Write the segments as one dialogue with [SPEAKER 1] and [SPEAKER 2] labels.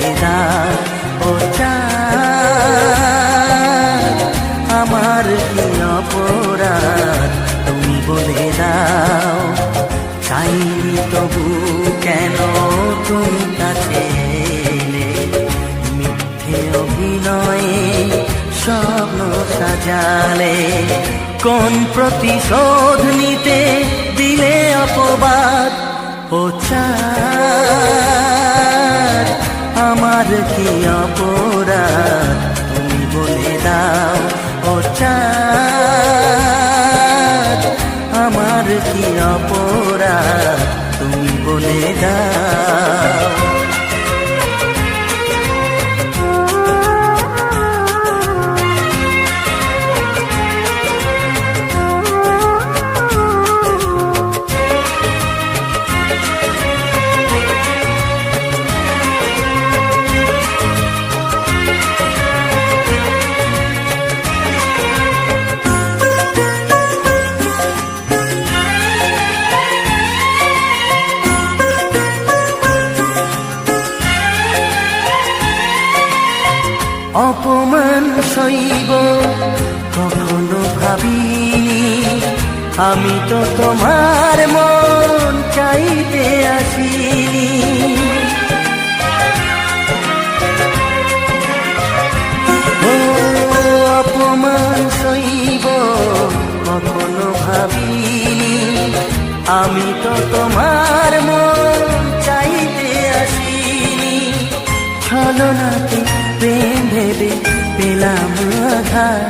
[SPEAKER 1] বলে দাও ও চাঁদ, আমার কি অপরাধ তুমি বলে দাও। চাইনি তবু কেন তুমি কাছে এলে, মিথ্যে অভিনয়ে স্বপ্ন সাজালে। কোন প্রতিশোধ নিতে দিলে অপবাদ ও চাঁদ, আমার কি অপরাধ তুমি বলে দাও ও চাঁদ, আমার কি অপরাধ তুমি বলে দাও। অপমান সইব কখনো ভাবিনি, আমি তো তোমার মন চাইতে আসিনি। ও অপমান সইব কখনো ভাবিনি, আমি তো তোমার মন চাইতে আসিনি। ছলনাতে প্রেম ভেবে পেলাম আঘাত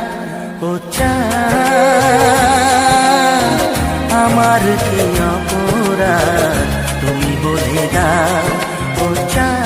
[SPEAKER 1] ও চাঁদ, আমার কি অপরাধ তুমি বলে দাও ও চাঁদ।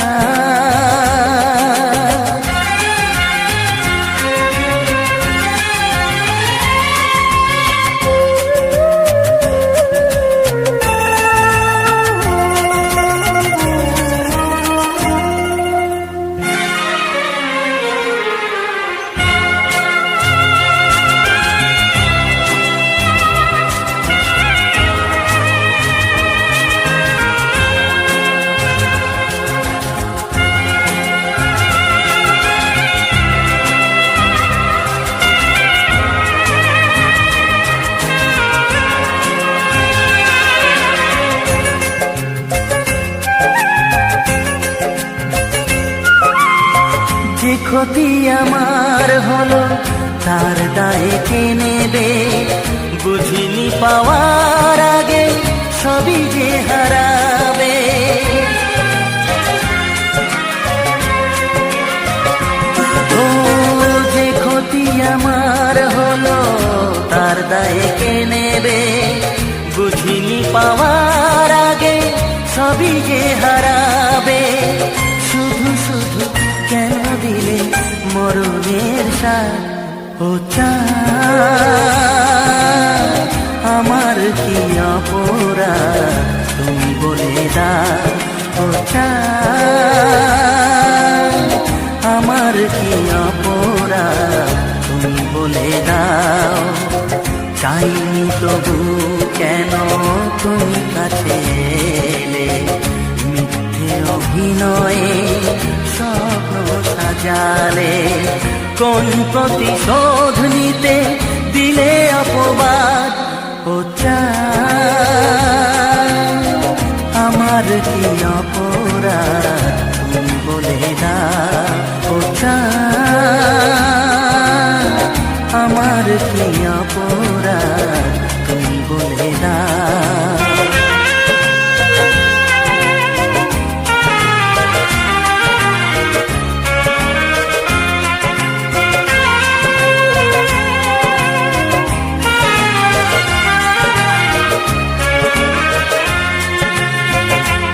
[SPEAKER 1] যে ক্ষতি আমার হলো তার দায়ে কে নেবে, বুঝিনি পাওয়ার আগে সবই যে হারাবে। ও যে ক্ষতি আমার হলো তার দায়ে কে নেবে, বুঝিনি পাওয়ার আগে সবই যে হারাবে। শুধু শুধু কেন দিলে মরণের সাথ ও চাঁদ, আমার কি অপরাধ তুমি বলে দাও ও চাঁদ, আমার কি অপরাধ তুমি বলে দাও। চাইনি তবু কেন তুমি কাছে এলে, মিথ্যে অভিনয়ে স্বপ্ন সাজালে। কোন প্রতিশোধ নিতে দিলে অপবাদ ও চাঁদ, আমার কি অপরাধ তুমি বলে দাও ও চাঁদ, আমার কি অপরাধ তুমি বলে দাও।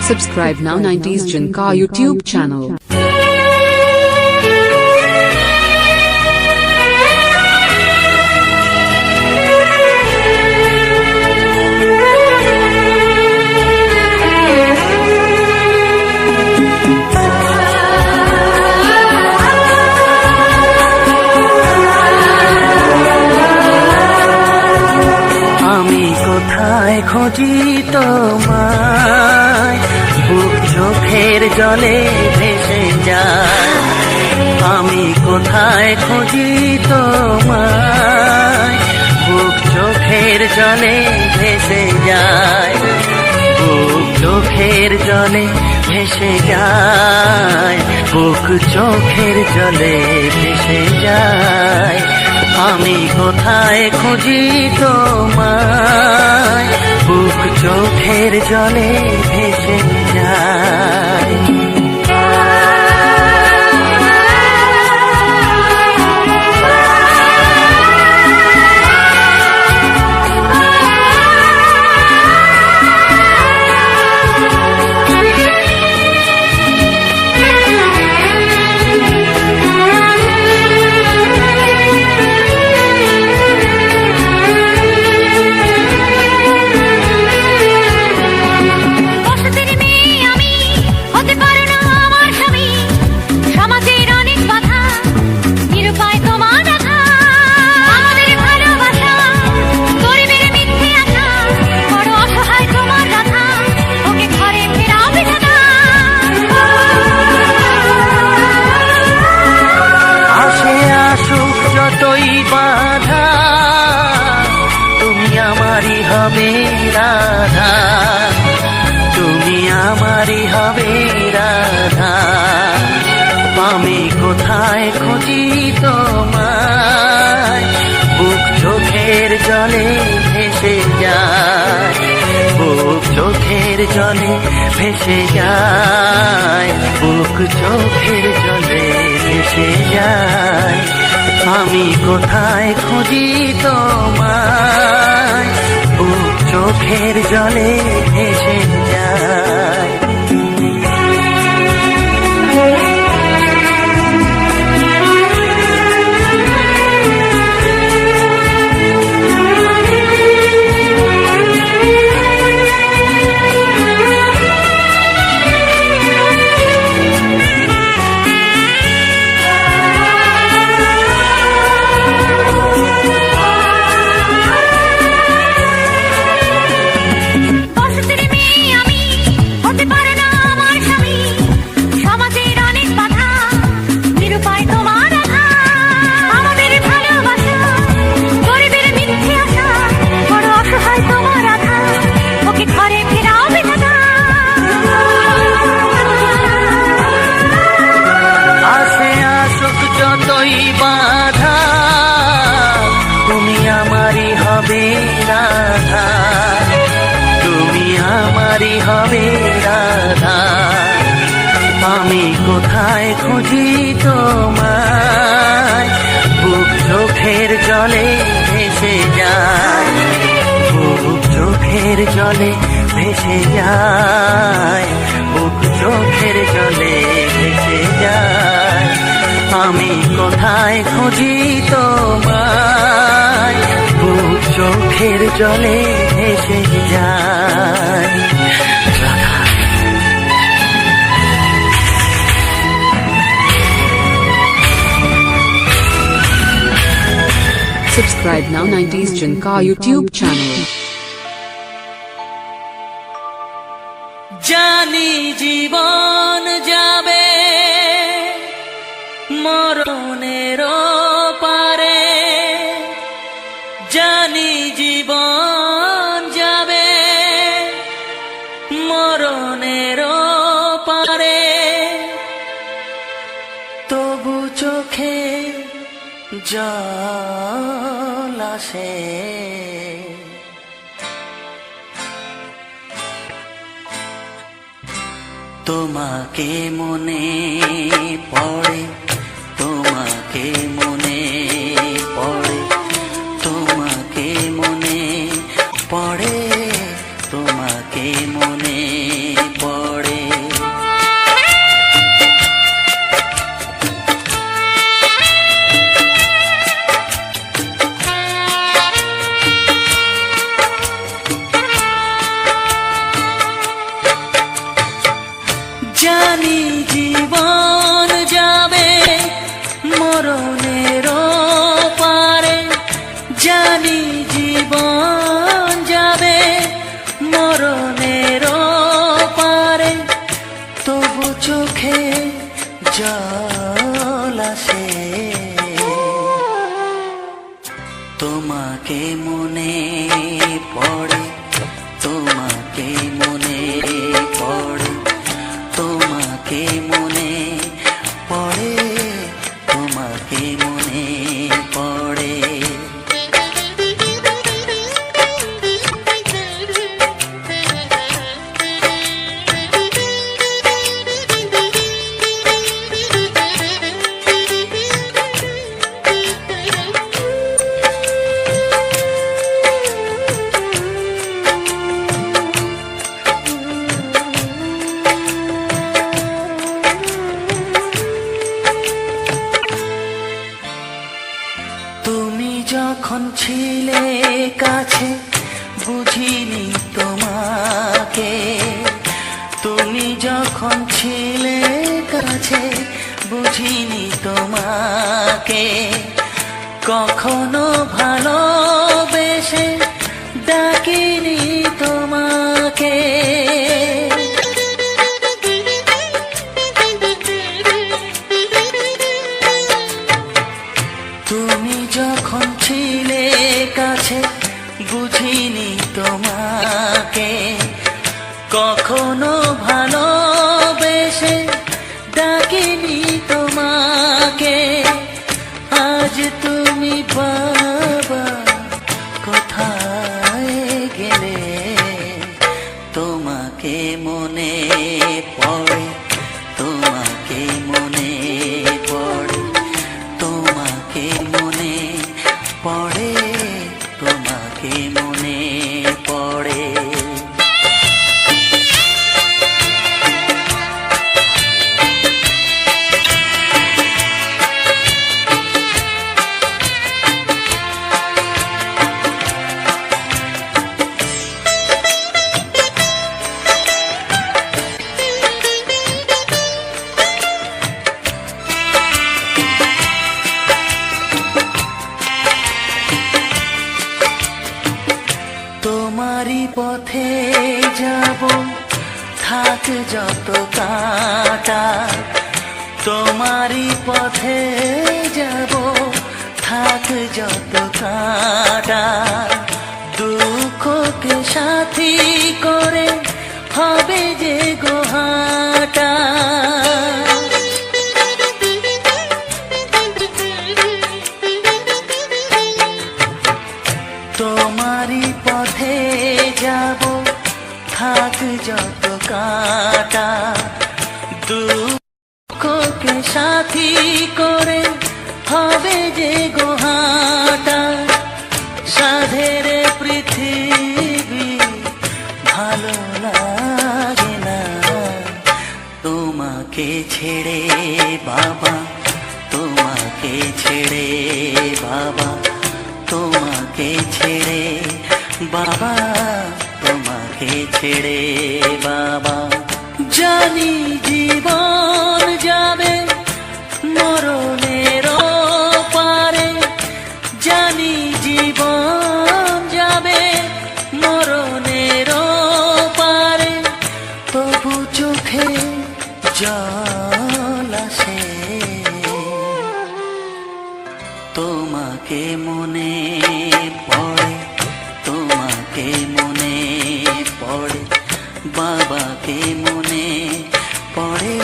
[SPEAKER 2] Subscribe now 90s Jinka YouTube channel.
[SPEAKER 1] খুঁজি তোমায়, বুক চোখের জলে ভেসে যায়। কোথায় খুঁজি তোমায়, বুক চোখের জলে ভেসে যায়, বুক চোখের জলে ভেসে যায়, বুক চোখের জলে ভেসে যায়। আমি কোথায় খুঁজি তোমায়, বুক চোখের জলে ভেসে যায়। যতই বাধা তুমি আমারই হবে রাধা, তুমি আমারই হবে রাধা। আমি কোথায় খুঁজি তোমায়, বুক চোখের জলে ভেসে যায়, বুক চোখের জলে ভেসে যায়, বুক চোখের জলে ভেসে যায়। আমি কোথায় খুঁজি তোমায়, বুক চোখের জলে ভেসে যায়। যতই বাধা তুমি আমারই হবে রাধা, তুমি আমারই হবে রাধা। আমি কোথায় খুঁজি তোমায়, বুক চোখের জলে ভেসে যায়, বুক চোখের জলে ভেসে যায়, বুক চোখের জলে ভেসে যায়। আমি কোথায় খুঁজি তোমায়, বুক চোখের জলে ভেসে যায়।
[SPEAKER 2] Subscribe now 90s Janka YouTube channel.
[SPEAKER 1] জানি জীবন যাবে মরণের পারে, জানি জীবন যাবে মরণের পারে, তবু চোখে জল আসে, তোমাকে মনে পড়ে, তোমাকে মনে পড়ে, তোমাকে মনে পড়ে, তোমাকে মনে পড়ে। জানি জীবন যাবে মরণের পারে, জানি জীবন যাবে মরণের পারে, তবু চোখে জল আসে। ছিলে কাছে বুঝিনি তোমাকে, তুমি যখন ছিলে কাছে বুঝিনি তোমাকে, কখনো ভালোবেসে ডাকিনি তোমাকে। তুমি যখন ছিলে কাছে বুঝিনি তোমাকে, কখনো ভালোবেসে ডাকিনি তোমাকে। আজ তুমি বাবা কোথায় গেলে, তোমাকে মনে পড়ে, তোমাকে মনে পড়ে, তোমাকে মনে পড়ে, তোমাকে মনে পড়ে। তোমারই পথে যাব থাক যত কাঁটা, তোমারই পথে যাব থাক যত কাঁটা, দুঃখকে সাথী করে হবে যে গোহাটা। তোমারই পথে যাব থাক যত কাঁটা, দুঃখকে সাথী করে হবে যে গোহাটা। সাধের পৃথিবী ভালো লাগে না তোমাকে ছেড়ে বাবা, তোমাকে ছেড়ে বাবা, তোমাকে ছেড়ে বাবা, তোমাকে ছেড়ে বাবা। জানি জীবন যাবে মরণের পারে, জানি জীবন যাবে মরণের পারে, তবু চোখে জল আসে তোমাকে মনে পড়ে, তোমাকে মনে পড়ে, বাবাকে মনে পড়ে,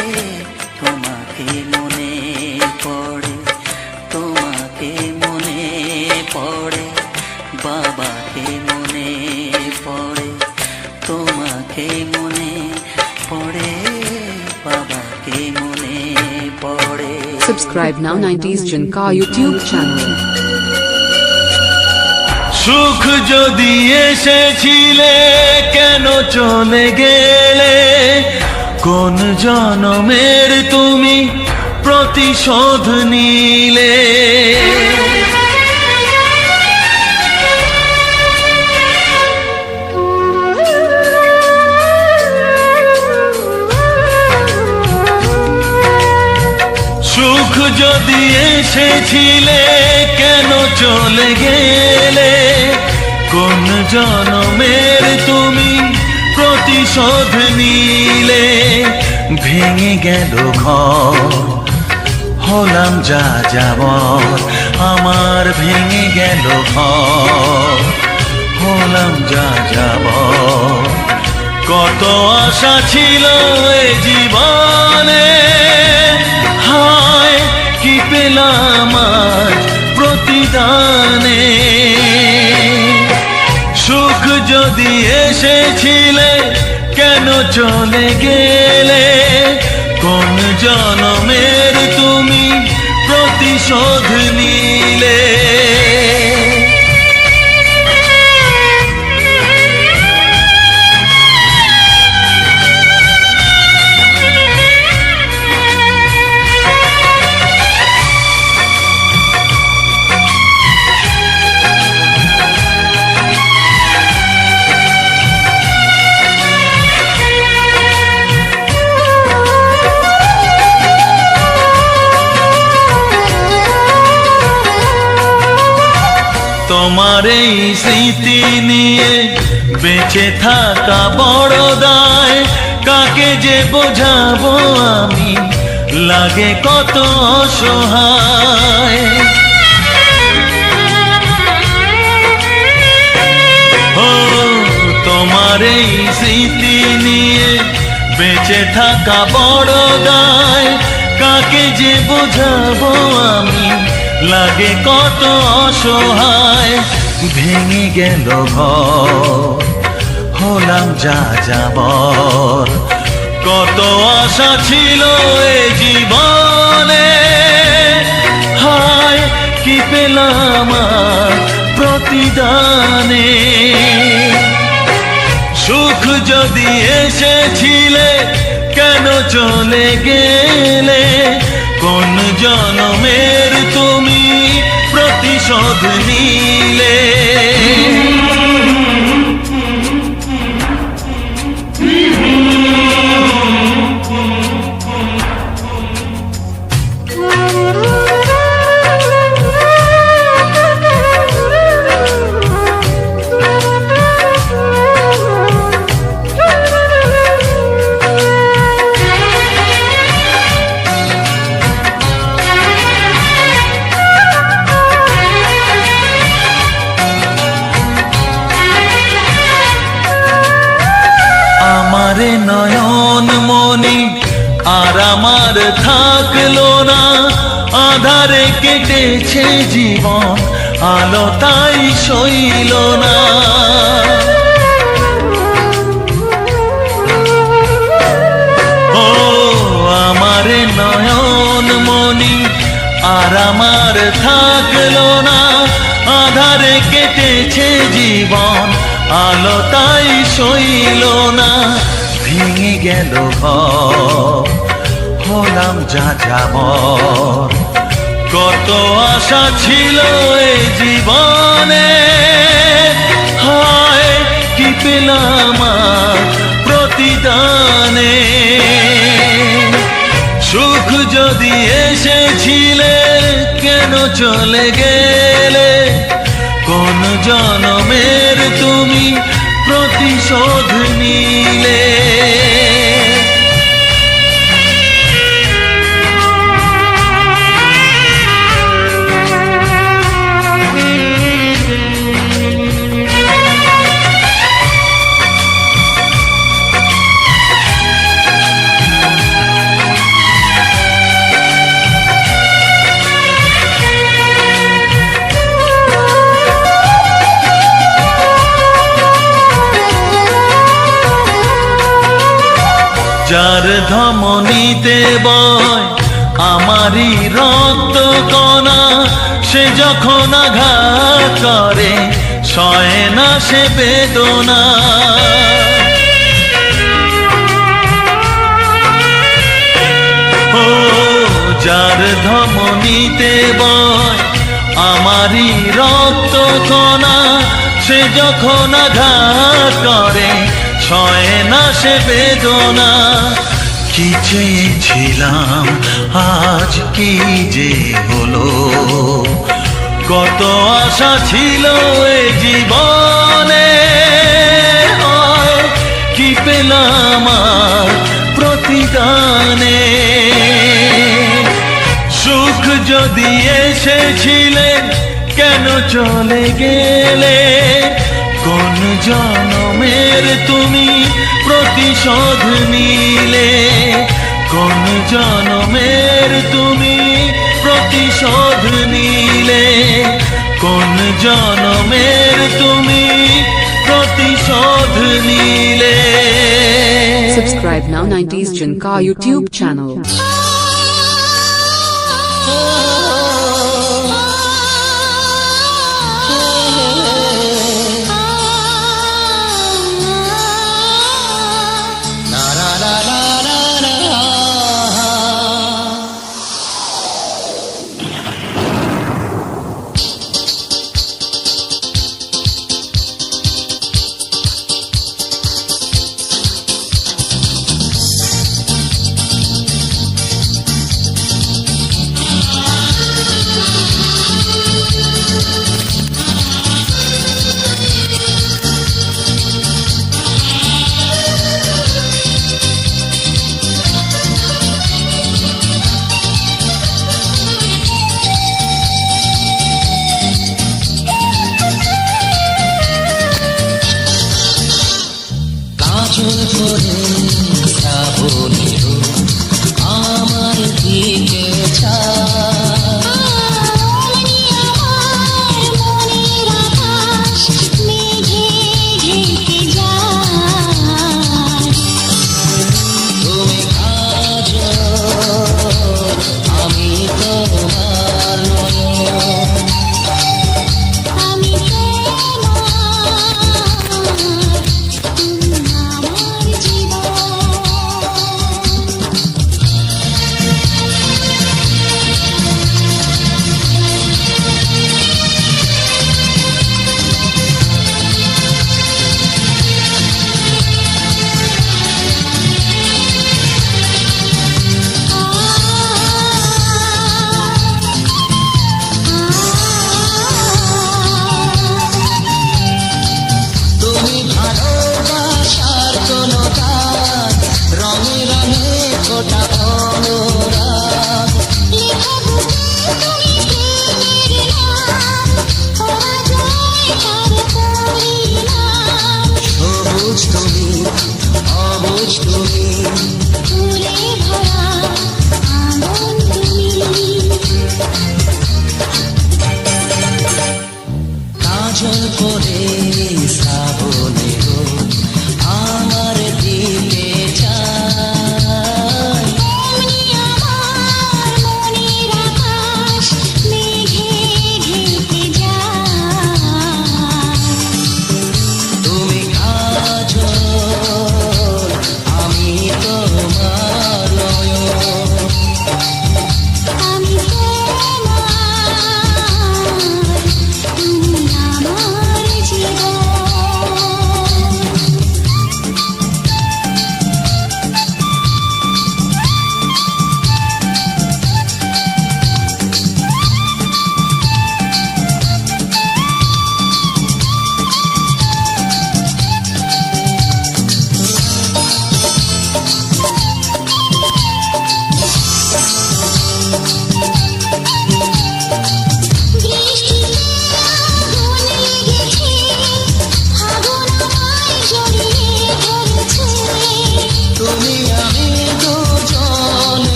[SPEAKER 1] তোমাকে মনে পড়ে, তোমাকে মনে পড়ে, বাবাকে মনে পড়ে, তোমাকে মনে পড়ে, বাবাকে মনে পড়ে।
[SPEAKER 2] Subscribe now 90s Jinka YouTube channel.
[SPEAKER 3] সুখ যদি এসেছিলে কেন চলে গেলে, কোন জনমের তুমি প্রতিশোধ নিলে। সুখ যদি এসেছিলে কেন চলে গেলে, কোন জনমের তুমি প্রতিশোধ নিলে। ভেঙে গেল ঘর হলাম যা যাবর, আমার ভেঙে গেল ঘর হলাম যা যাবর। কত আশা ছিল এ জীবনে, হায় কি পেলাম আজ প্রতিদানে। সুখ যদি এসেছিলে কেন চলে গেলে, কোন জনমের তুমি প্রতিশোধ নিলে। তোমার এই স্মৃতি নিয়ে বেঁচে থাকা বড় দায়, কাকে যে বোঝাবো আমি, লাগে কত অসহায়। ও তোমার এই স্মৃতি নিয়ে বেঁচে থাকা বড় দায়, কাকে যে বোঝাবো আমি, লাগে কত অসহায়। ভেঙে গেল ঘর, হলাম যা যাবর, কত আশা ছিল এ জীবনে, হায় কি পেলাম আর প্রতিদানে। সুখ যদি এসেছিলে কেন চলে গেলে, কোন জনমের তুমি প্রতিশোধ নিলে। আমারে নয়ন মনি আর আমার থাকলো না, আধারে কেটেছে জীবন, আলো তাই সইল না। ও আমারে নয়ন মনি আর আমার থাকলো না, আধারে কেটেছে জীবন, আলো তাই সইল না। ভেঙে গেল ঘর, হলাম যা যাবর, কত আশা ছিল এ জীবনে, হায় কি পেলাম আর প্রতিদানে। সুখ যদি এসেছিলে কেন চলে গেলে, কোন জনমের তুমি প্রতিশোধ নিলে। যার ধমনীতে বয় আমারই রক্ত কণা, সে যখন আঘাত করে সয় না সে বেদনা। ও যার ধমনীতে বয় আমারই রক্ত কণা, সে যখন আঘাত করে সয় না সে বেদনা। কি চেয়েছিলাম আজ কি যে হলো, কত আশা ছিল এ জীবনে, কি পেলাম আর প্রতিদানে। সুখ যদি এসেছিলে কেন চলে গেলে, কোন জনমের তুমি প্রতিশোধ নিলে, কোন জনমের তুমি প্রতিশোধ নিলে, কোন জনমের তুমি প্রতিশোধ নিলে।
[SPEAKER 2] Subscribe now 90s Junka YouTube channel.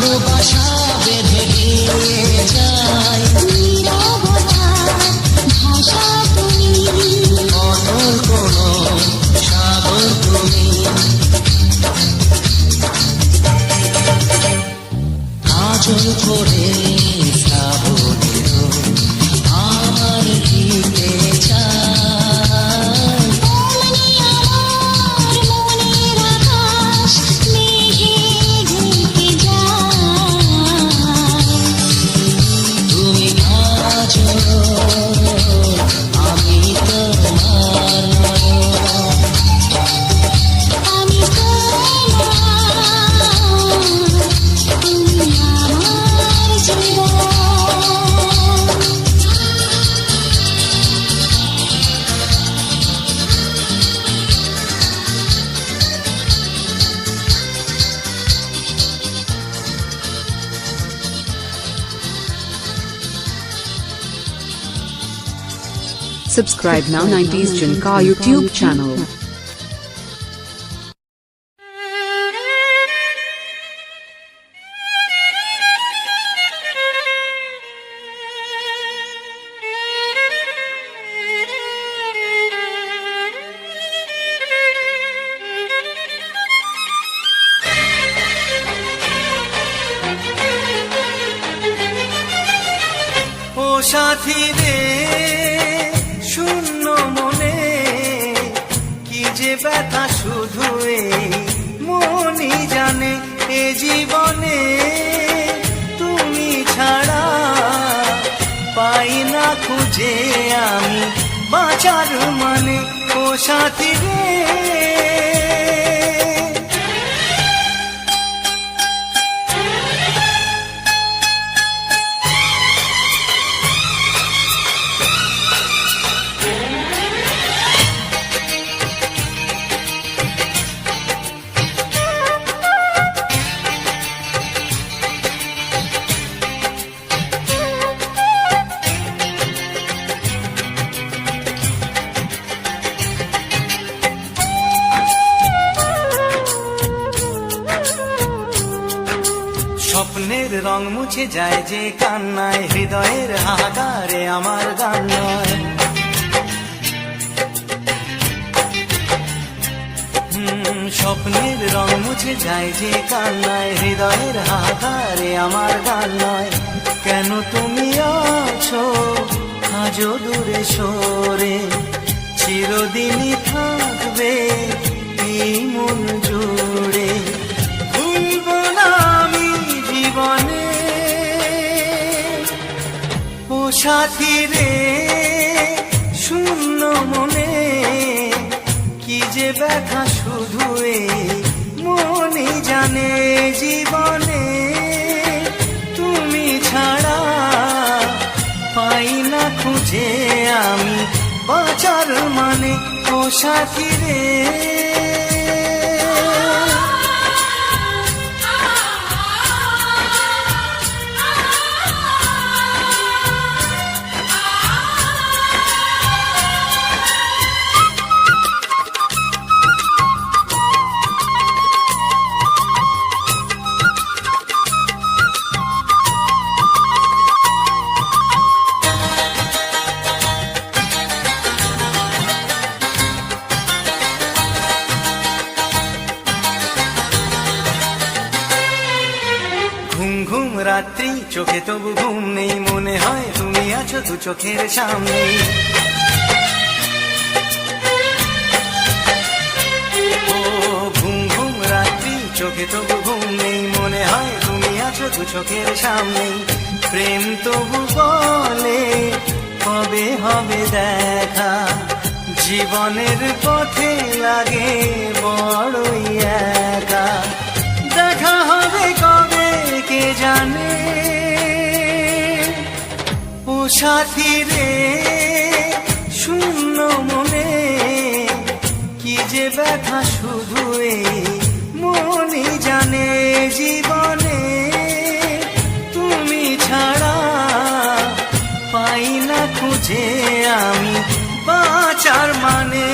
[SPEAKER 4] ভালোবাসা বেঁধে নিয়ে যায় নীরবতা ভাষা তুমি অনল কোনো সাগর তুমি আচল করে শ্রাবণের আমার দিতে চায় মনের আকাশ মেঘে ঢেকে যায় তুমি আছো আমি তোমার আমি তুমি আমার জীবন
[SPEAKER 2] Subscribe now 90s Jinka YouTube channel.
[SPEAKER 3] ও সাথী রে শূন্য মনে কি যে ব্যথা শুধু এই মনই জানে এ জীবনে তুমি ছাড়া পাই না খুঁজে আমি বাঁচার মানে ও সাথী রে স্বপ্নের রং মুছে যায় যে কান্নায় হৃদয়ের হাহাকারে আমার গান নয় স্বপ্নের রং মুছে যায় যে কান্নায় হৃদয়ের হাহাকারে আমার গান নয় কেন তুমি আছো আজও দূরে সরে চিরদিনই থাকবে এই মন জুড়ে ভুলব না আমি জীবনে ও সাথী রে শূন্য মনে কি যে ব্যথা শুধু এই মনই জানে জীবনে তুমি ছাড়া পাই না খুঁজে আমি বাঁচার মানে ও সাথী রে ঘুম রাত্রি চোখে তবু ঘুম নেই মনে হয় তুমি আছো দু চোখের সামনে ও ঘুম রাত্রি চোখে তবু ঘুম নেই মনে হয় তুমি আছো দু চোখের সামনে প্রেম তবু বলে কবে হবে দেখা জীবনের পথে লাগে বড়ই একা দেখা হবে কবে কে জানে ও সাথী রে শূন্য মনে কি যে ব্যথা শুধু এই মনই জানে জীবনে তুমি ছাড়া পাই না খুঁজে আমি বাঁচার মানে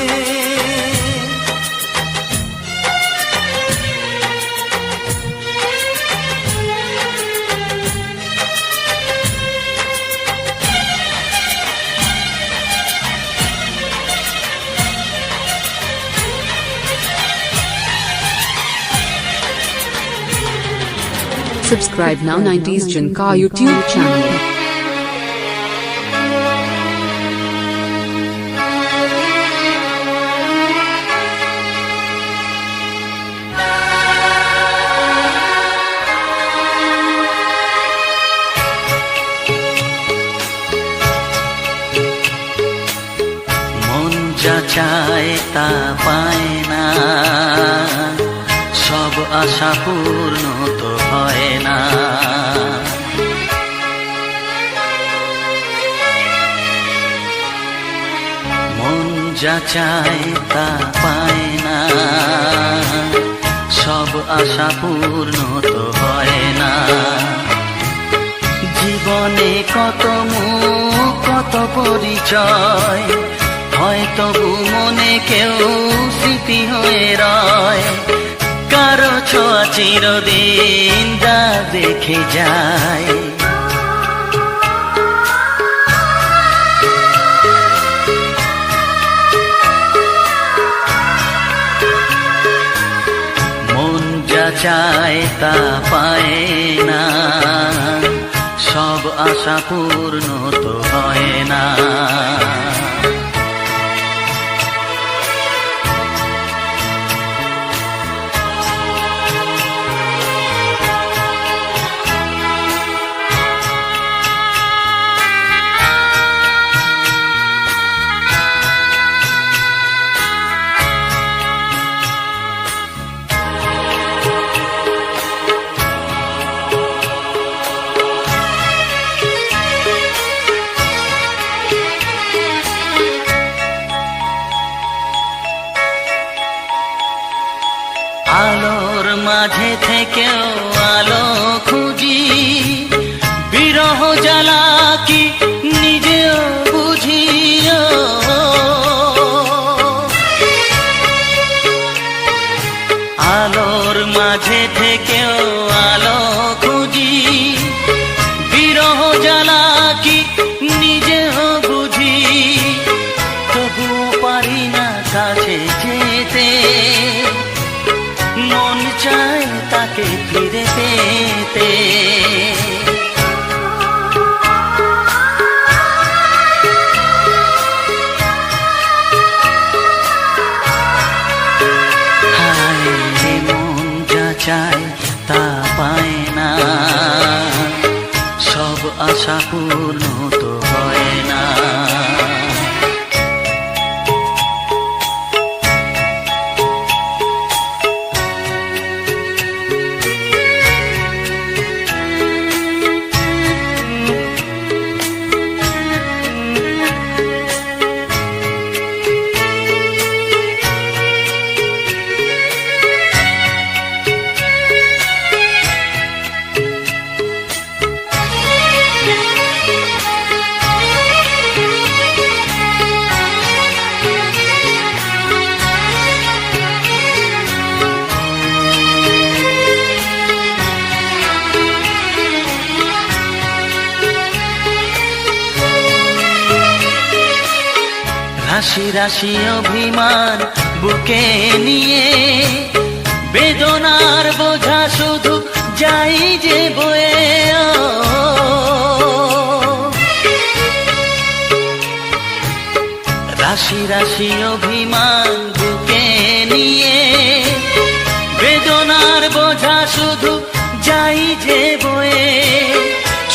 [SPEAKER 2] Subscribe now 90s Jinka YouTube channel.
[SPEAKER 1] মন যা চায় তা পায় না, সব আশা পূর্ণ তো হয় না। মন যা চায় তা পায় না, সব আশা পূর্ণ তো হয় না। জীবনে কত মুখ কত পরিচয়, হয় তবু মনে কেউ স্মৃতি হয়ে রয়। কারো ছোঁয়া চিরদিন যা দেখে যায়। মন যা চায় তা পায় না, সব আশা পূর্ণ তো হয় না। আলোর মাঝে থেকেও আলো খুঁজি, বিরহ জ্বালা কি নিজেও বুঝি। আলোর মাঝে থেকেও আলো খুঁজি, বিরহ জ্বালা কি নিজেও বুঝি। তবুও পারি না কাছে যেতে, মন চায় তাকে ফিরে পেতে। হায় মন যা চায় তা পায় না, সব আশা পূর্ণ তো হয় না। রাশি রাশি অভিমান বুকে নিয়ে, বেদনার বোঝা শুধু যাই যে বয়ে। রাশি রাশি অভিমান বুকে নিয়ে, বেদনার বোঝা শুধু যাই যে বয়ে।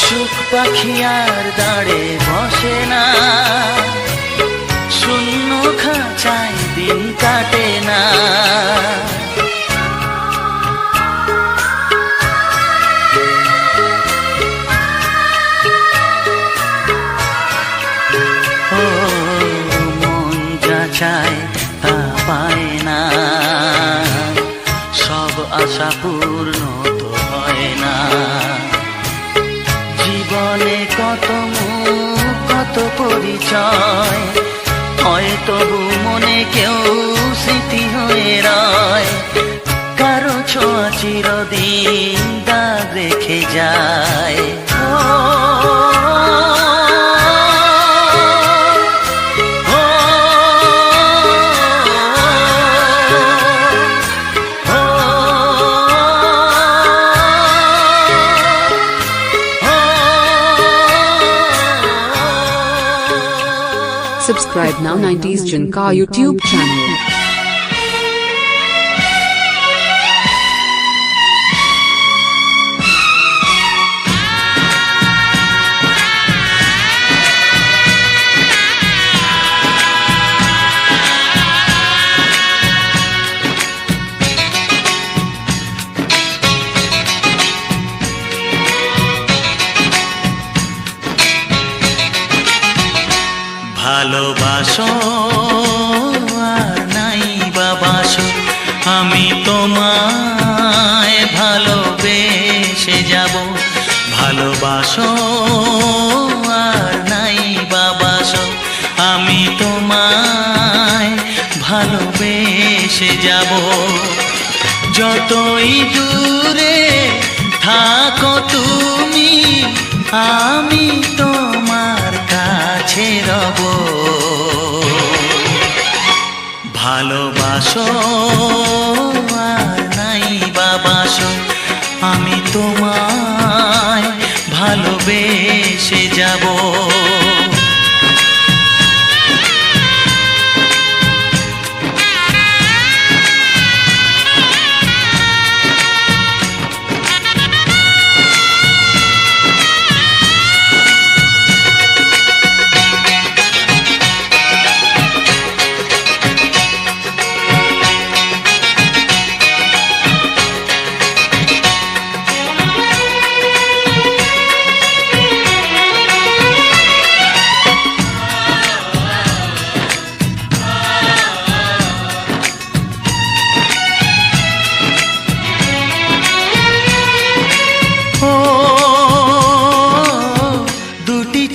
[SPEAKER 1] সুখ পাখি আর দাঁড়ে বসে না, শূন্য খাঁচায় দিন কাটে না। ও মন যা চায় তা পায় না, সব আশা পূর্ণ তো হয় না। জীবনে কত মুখ কত পরিচয়, হয় তবু মনে কেউ স্মৃতি হয়ে রয়। কারো ছোঁয়া চিরদিন দাগ রেখে যায়।
[SPEAKER 2] Subscribe now 90s Jinka YouTube channel.
[SPEAKER 1] ভালোবাসো আর নাই বাবাসো আমি তোমায় ভালোবেসে যাব ভালোবাসো আর নাই বাবাসো আমি তোমায় ভালোবেসে যাব যতই দূরে থাকো তুমি আমি তোমার কাছে রব ভালোবাসো আর নাই বাবাসো আমি তোমায় ভালোবেসে যাব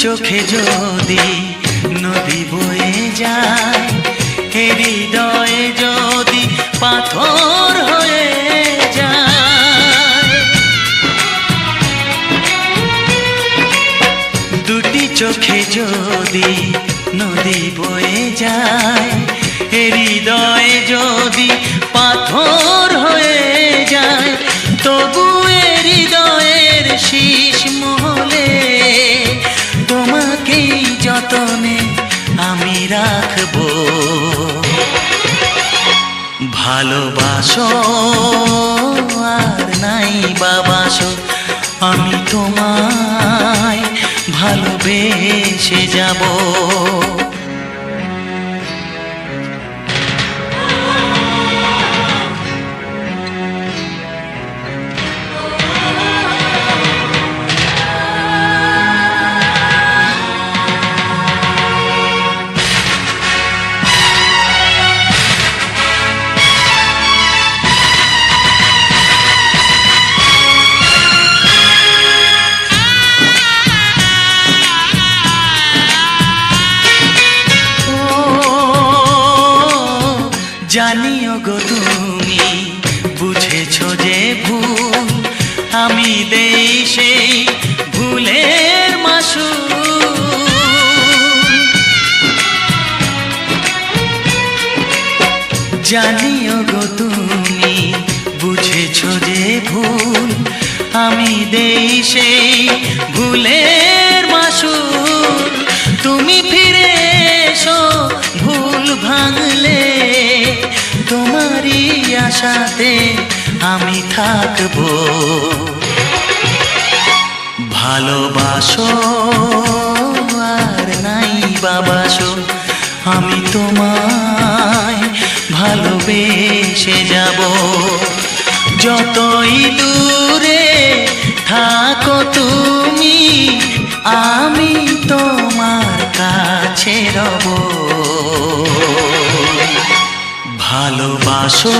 [SPEAKER 1] চোখে যদি নদী বয়ে যায় হৃদয়ে যদি পাথর হয়ে যায় দুটি চোখে যদি নদী বয়ে যায় হৃদয়ে যদি পাথর হয়ে যায় তবু হৃদয়ের শীষ মহলে তোমাকেই যতনে আমি রাখবো ভালোবাসো আর নাই বাবাসো আমি তোমায় ভালোবেসে যাব জানিও গো তুমি বুঝেছো যে ভুল আমি দেই সেই ভুলের মাসুল জানিও গো তুমি বুঝেছো যে ভুল আমি দেই সেই ভুলের মাসুল তুমি ফিরে এসো ভুল ভাঙলে তোমারই আশাতে আমি থাকবো ভালোবাসো আর নাই বাবাসো আমি তোমায় ভালোবেসে যাব যতই দূরে থাকো তুমি আমি তোমার কাছে রব ভালোবাসো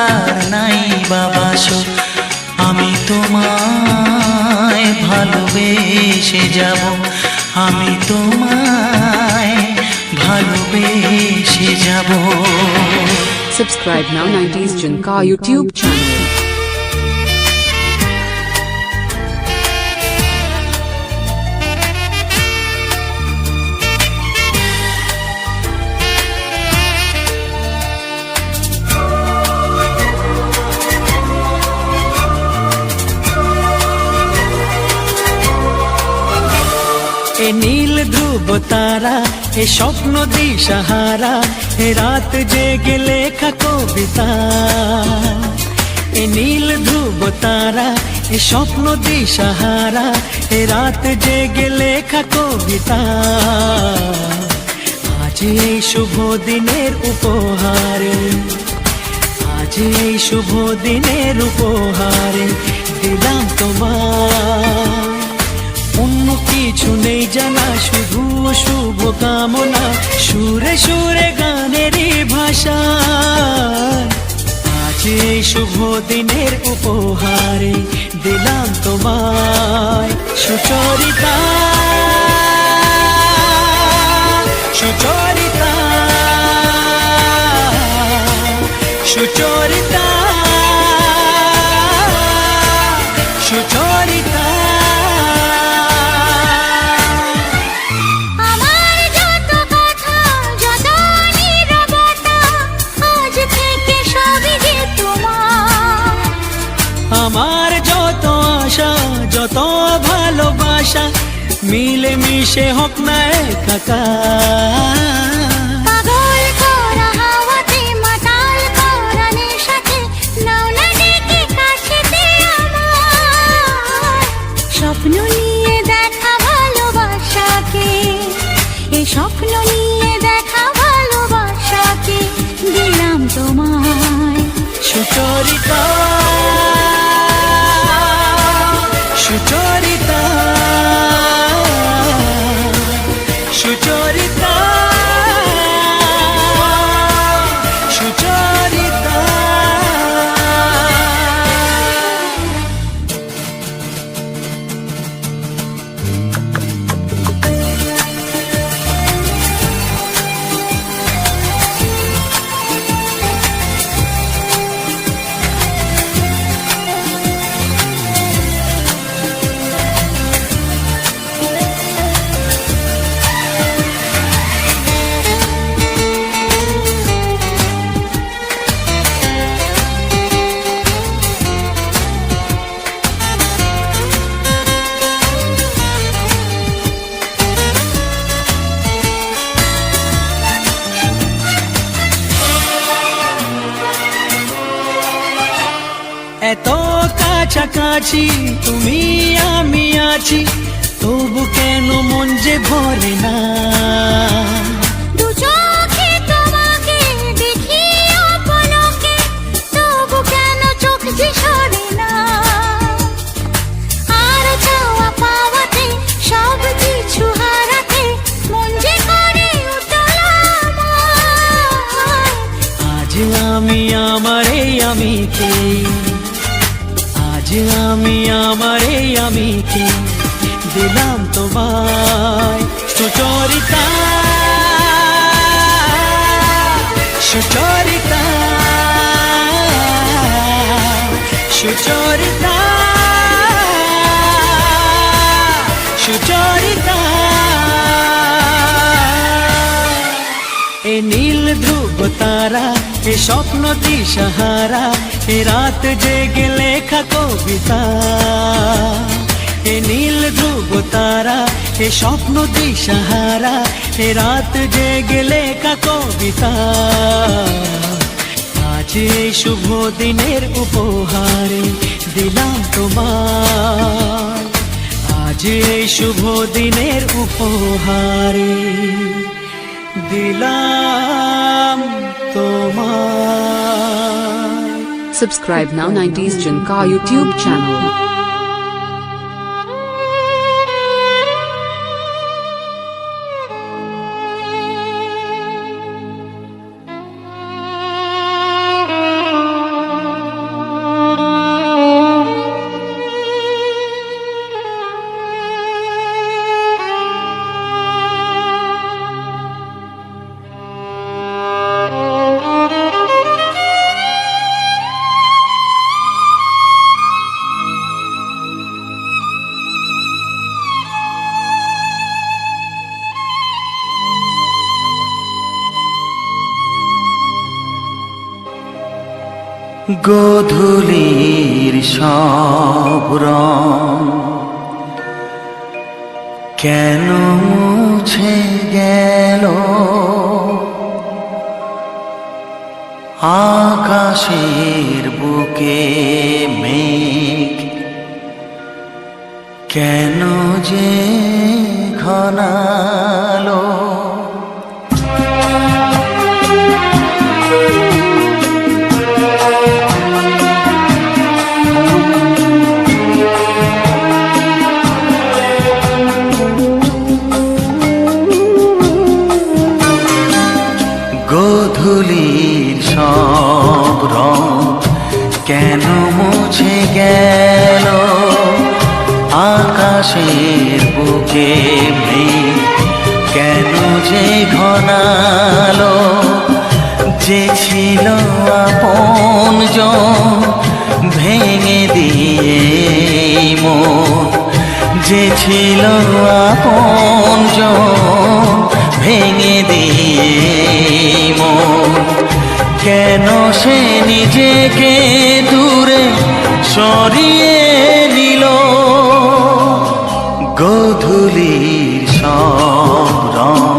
[SPEAKER 1] আর নাই বাবাসো আমি তোমায় ভালোবেসে যাব আমি তোমায় ভালোবেসে যাব
[SPEAKER 2] Subscribe now 90s Jinka YouTube channel.
[SPEAKER 3] এ নীল ধ্রুব তারা, এ স্বপ্ন দিশাহারা, এ রাত জেগে লেখা কবিতা। এ নীল ধ্রুব তারা, এ স্বপ্ন দিশাহারা, এ রাত জেগে লেখা কবিতা। আজ এই শুভ দিনের উপহারে, আজ এই শুভ দিনের উপহারে দিলাম তোমার। অন্য কিছু নেই জানা, শুধু শুভ কামনা, সুরে সুরে গানেরই ভাষা। আজ এই শুভ দিনের উপহারে দিলাম তোমায় সুচরিতা, সুচরিতা, সুচরিতা, সুচরিতা।
[SPEAKER 4] আমার যত কথা, যত নীরবতা, আজ থেকে সবই যে তোমার।
[SPEAKER 3] আমার যত আশা, যত ভালোবাসা, মিলে মিশে হোক না একাকার।
[SPEAKER 4] পাগল করা হাওয়াতে, মাতাল করা নেশাতে, নাও না ডেকে কাছেতে আমার। স্বপ্ন নিয়ে দেখা ভালোবাসাকে, এই স্বপ্ন নিয়ে দেখা ভালোবাসাকে দিলাম তোমায়
[SPEAKER 3] সুচরিতা, সুচরিতা, সুচরিতা, সুচরিতা। এত কাছাকাছি তুমি আমি আছি, তবু কেন মন যে ভরে না।
[SPEAKER 4] দু চোখে তোমাকে দেখি অপলকে, তবু কেন চোখ যে সরে না। আর চাওয়া পাওয়াতে, সব কিছু হারাতে, মন যে করে উতলা আমার।
[SPEAKER 3] আজ আমি আমার এই আমিকে, আজ আমি আমার এই আমিকে দিলাম তোমায় সুচরিতা, সুচরিতা, সুচরিতা, সুচরিতা। এ নীল ধ্রুব তারা, এ স্বপ্ন দিশাহারা, এ রাত জেগে লেখা কবিতা। এ নীল ধ্রুব তারা, এ স্বপ্ন দিশাহারা, এ রাত জেগে লেখা কবিতা। আজ এই শুভ দিনের উপহারে দিলাম তোমার, আজ এই শুভ দিনের উপহারে দিলাম তোমার।
[SPEAKER 2] Subscribe now 90s Junka YouTube channel.
[SPEAKER 1] গোধূলির সব রং কেন মুছে গেল আকাশের বুকে মেঘ, কেন যে ঘনালো গোধূলির সব রং কেন মুছে গেল আকাশের বুকে মেঘ, কেন যে ঘনালো যে ছিল আপনজন ভেঙে দিয়ে মন, যে ছিল আপনজন ভেঙে দিয়ে মন, কেন সে নিজেকে দূরে সরিয়ে নিল গোধূলির সব রং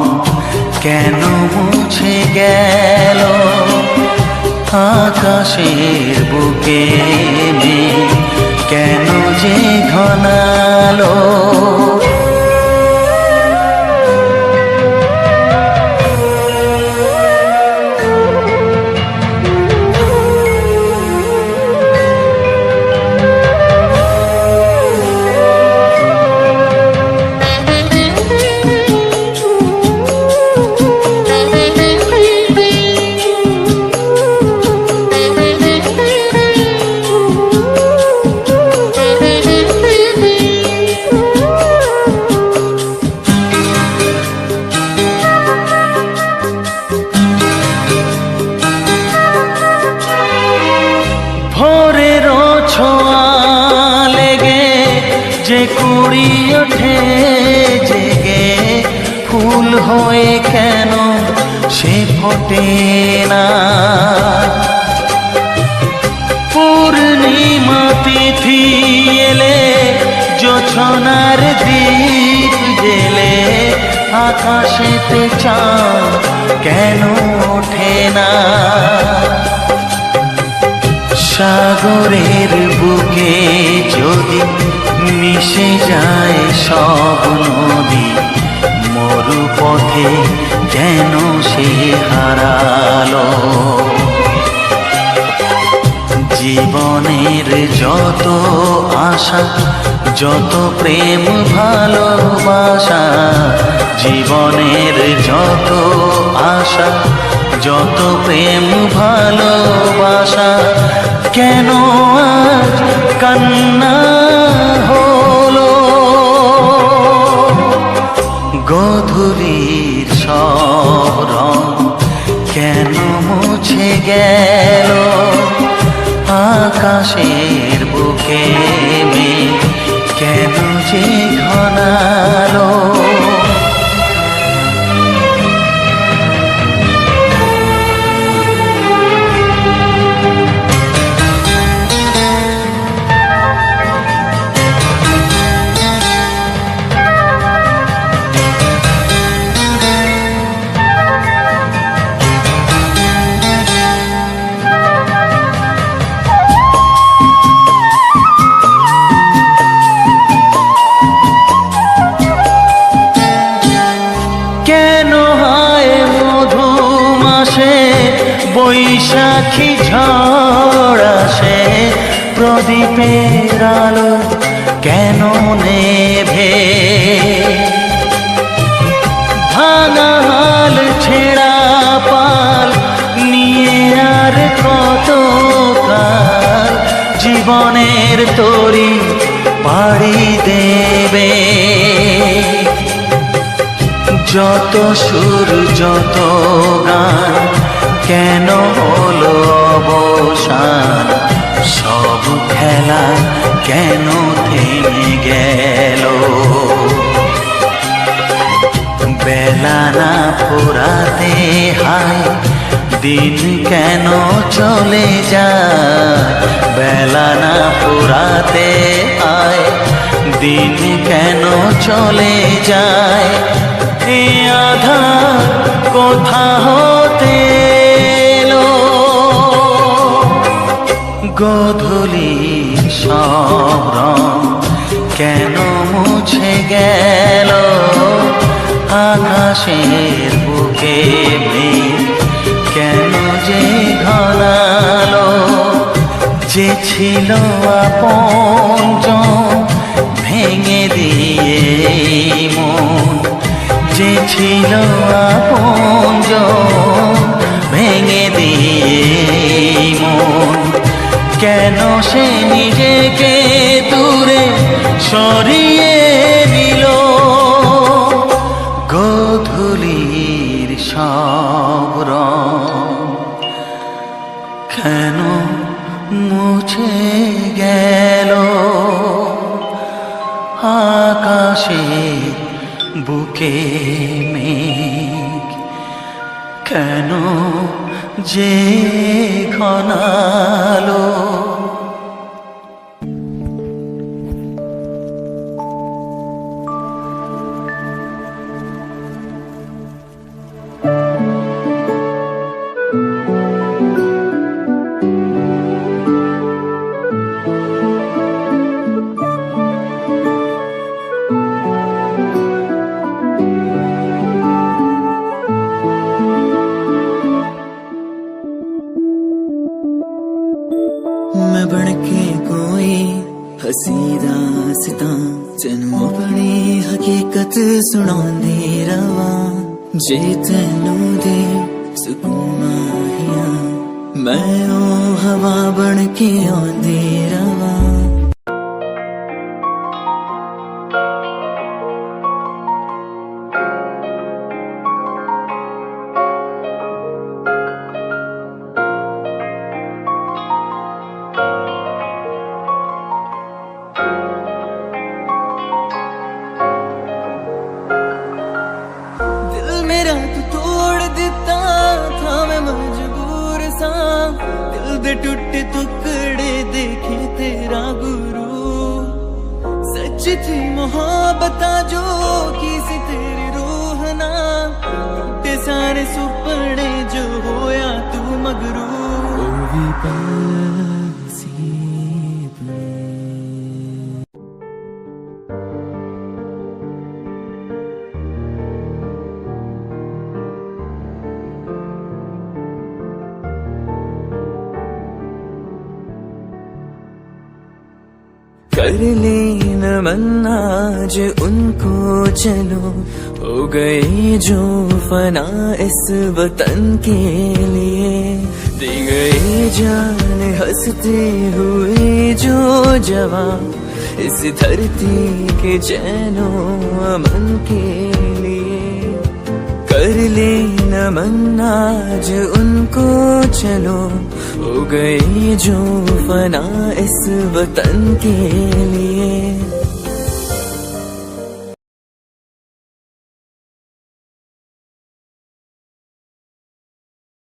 [SPEAKER 1] কেন মুছে গেল আকাশের বুকে মেঘ, কেন যে ঘনালো যে কুড়ি ওঠে জেগে ফুল হয়ে কেন সে ফোটে না পূর্ণিমা তিথি এলে জোছনার দীপ জেলে আকাশেতে চাঁদ কেন ওঠে না সাগরের বুকে যদি মিশে যায় সব নদী মরু পথে কেন সে হারালো জীবনের যত আশা যত প্রেম ভালোবাসা জীবনের যত আশা যত প্রেম ভালোবাসা কেন আজ কান্না হলো গোধূলির সব রং কেন মুছে গেল আকাশের বুকে মেঘ, কেন যে ঘনালো বৈশাখী ঝড় আসে প্রদীপের আলো কেন নেভে ভাঙা হাল ছেঁড়া পাল নিয়ে আর কত কাল জীবনের তরি পাড়ি দেবে যত সুর যত গান কেন হলো অবসান সব খেলা কেন থেমে গেল বেলা না ফুরাতে হায় দিন কেন চলে যায় বেলা না ফুরাতে হায় দিন কেন চলে যায় এ আধার কোথা হতে এলো গোধূলি সব রং কেন মুছে গেল আকাশের বুকে মেঘ কেন যে ঘনালো যে ছিল আপনজন ভেঙে দিয়ে মন যে ছিল আপনজন ভেঙে দিয়ে মন কেন সে নিজেকে দূরে সরিয়ে নিল গোধূলির সব রং কেন মুছে গেল আকাশের বুকে মেঘ কেন যে ঘনালো
[SPEAKER 5] मैं बनके कोई हसी दास्तां तेनू अपनी हकीकत सुणांदी रवां जे तेनू दे सुकून माहिया मैं ओ हवा बनके आंदी रवां मेरा तू तोड़ दिता था मैं मजबूर सा दिल दे टूटे टुकड़े देखे तेरा गुरु सच थी मोहब्बत जो की सी तेरी रूह ना टूटे सारे सुपने जो होया तू मगरू ओ भी पासी कर लेना मन्ना आज उनको चलो हो गए जो फना इस वतन के लिए दे गए जान हंसते हुए जो जवान इस धरती के चैनो अमन के लिए कर लेना मन्ना आज उनको चलो हो गए जो फना इस वतन के लिए